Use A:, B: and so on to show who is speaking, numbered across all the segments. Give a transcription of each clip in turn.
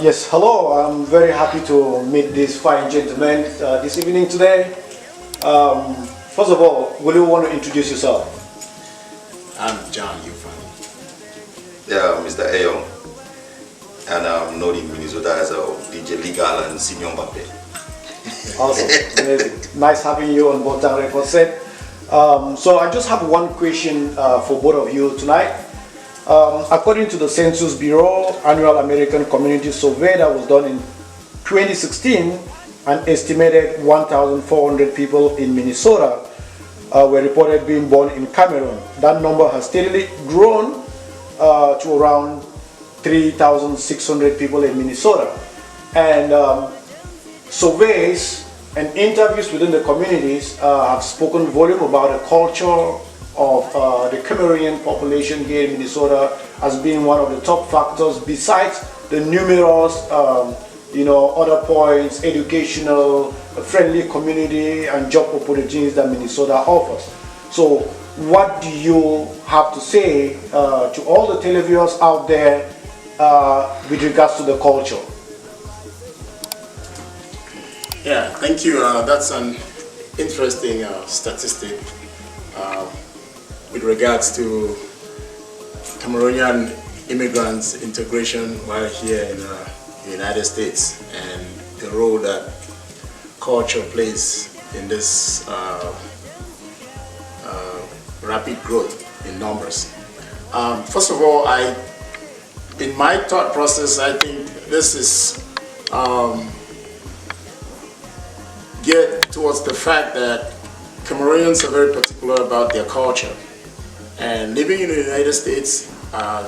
A: Yes, hello. I'm very happy to meet these fine gentlemen this evening today. First of all, will you want to introduce yourself?
B: I'm John Yufanyi.
C: Yeah, Mr. Eyong, and I'm known in Minnesota as a DJ Ligal and Senior Mbappe.
A: Awesome, amazing. Nice having you on BotangRecords set. So I just have one question for both of you tonight. According to the Census Bureau annual American Community Survey that was done in 2016, an estimated 1,400 people in Minnesota were reported being born in Cameroon. That number has steadily grown to around 3,600 people in Minnesota. And surveys and interviews within the communities have spoken volume about the culture of the Cameroonian population here in Minnesota as being one of the top factors, besides the numerous other points, educational, friendly community and job opportunities that Minnesota offers. So what do you have to say to all the televiewers out there with regards to the culture?
B: Yeah, thank you. That's an interesting statistic with regards to Cameroonian immigrants' integration while here in the United States and the role that culture plays in this rapid growth in numbers. First of all, in my thought process, I think this is geared towards the fact that Cameroonians are very particular about their culture. And living in the United States,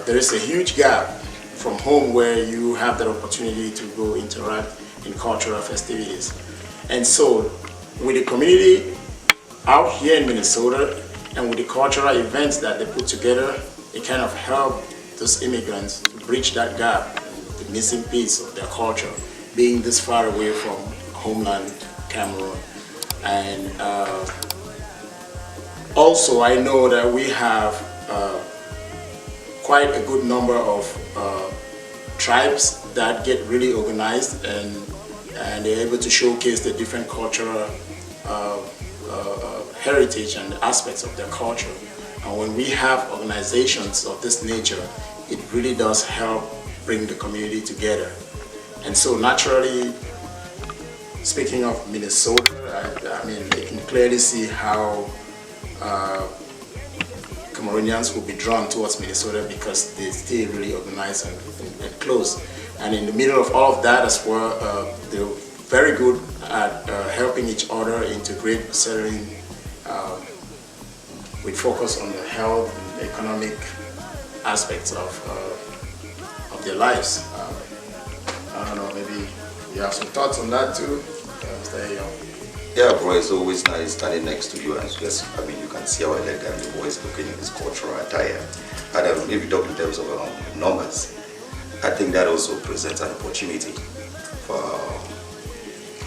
B: there is a huge gap from home where you have that opportunity to go interact in cultural festivities. And so with the community out here in Minnesota and with the cultural events that they put together, it kind of helped those immigrants to bridge that gap, the missing piece of their culture, being this far away from homeland Cameroon. And also I know that we have quite a good number of tribes that get really organized and they're able to showcase the different cultural heritage and aspects of their culture. And when we have organizations of this nature, it really does help bring the community together. And so naturally, speaking of Minnesota, I mean, they can clearly see how Cameroonians will be drawn towards Minnesota because they stay really organized and close. And in the middle of all of that as well, they're very good at helping each other integrate, settling with focus on the health and economic aspects of their lives. I don't know, maybe you have some thoughts on that too, Mr. Eyong?
C: Yeah, bro, it's always nice standing next to you and just, I mean, you can see how elegant the boy is looking in his cultural attire. And if you talk in terms of numbers, I think that also presents an opportunity for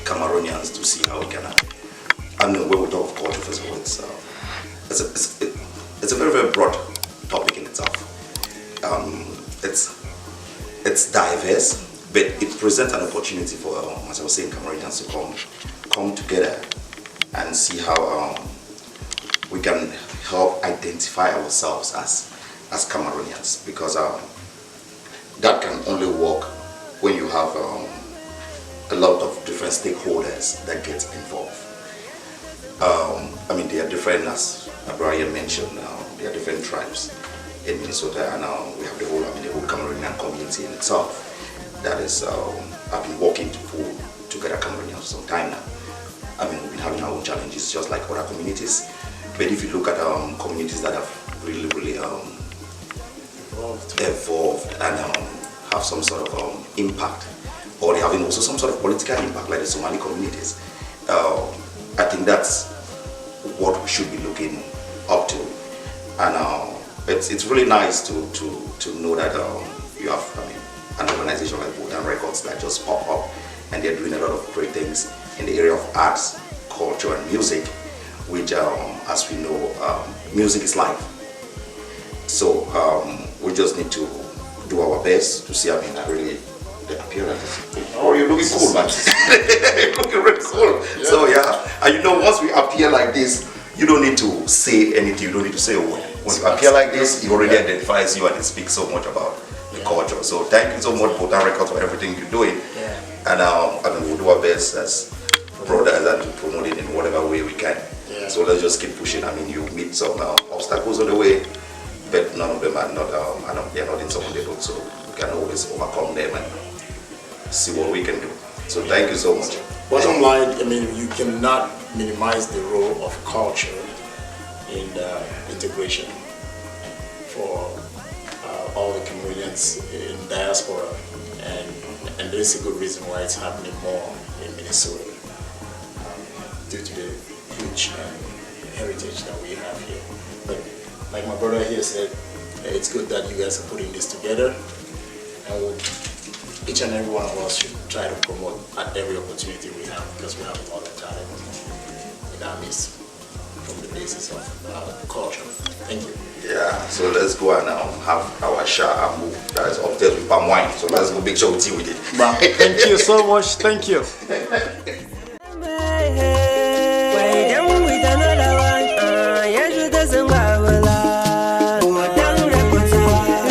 C: Cameroonians to see how we can, I mean, when we talk of culture, first of all, it's a very, very broad topic in itself. It's diverse, but it presents an opportunity for, as I was saying, Cameroonians to come together and see how we can help identify ourselves as Cameroonians, because that can only work when you have a lot of different stakeholders that get involved. I mean, there are different, as Brian mentioned, there are different tribes in Minnesota, and we have the whole Cameroonian community in itself that is, I've been working to pull together Cameroonians for some time now. I mean, we've been having our own challenges just like other communities, but if you look at communities that have really evolved and have some sort of impact, or they have also some sort of political impact, like the Somali communities, I think that's what we should be looking up to. And it's really nice to know that you have, I mean, an organization like BotangRecords that just pop up, and they're doing a lot of great things in the area of arts, culture, and music, which, as we know, music is life. So we just need to do our best to see, I mean, I really the appearance. Oh, you're looking cool, man. You're looking really cool. Yeah. So yeah, and you know, once we appear like this, you don't need to say anything. You don't need to say a word. When you appear like this, he already identifies you and it speaks so much about the culture. So thank you so much, BotangRecords, for everything you're doing. And we'll do our best as brothers and to promote it in whatever way we can. So let's just keep pushing. I mean, you meet some obstacles on the way, but none of them are not. They're not insurmountable. So we can always overcome them and see what we can do. So thank you so much.
B: Bottom line, I mean, you cannot minimize the role of culture in integration for all the Cameroonians in diaspora, and there's a good reason why it's happening more in Minnesota due to the huge heritage that we have here. But like my brother here said, it's good that you guys are putting this together, and each and every one of us should try to promote at every opportunity we have, because we have a lot of talent in our midst from the basis of culture. Thank you.
C: Yeah, so let's go and have our sha and move. That is upstairs with palm wine. So let's go make sure we deal with it.
A: Thank you so much. Thank you.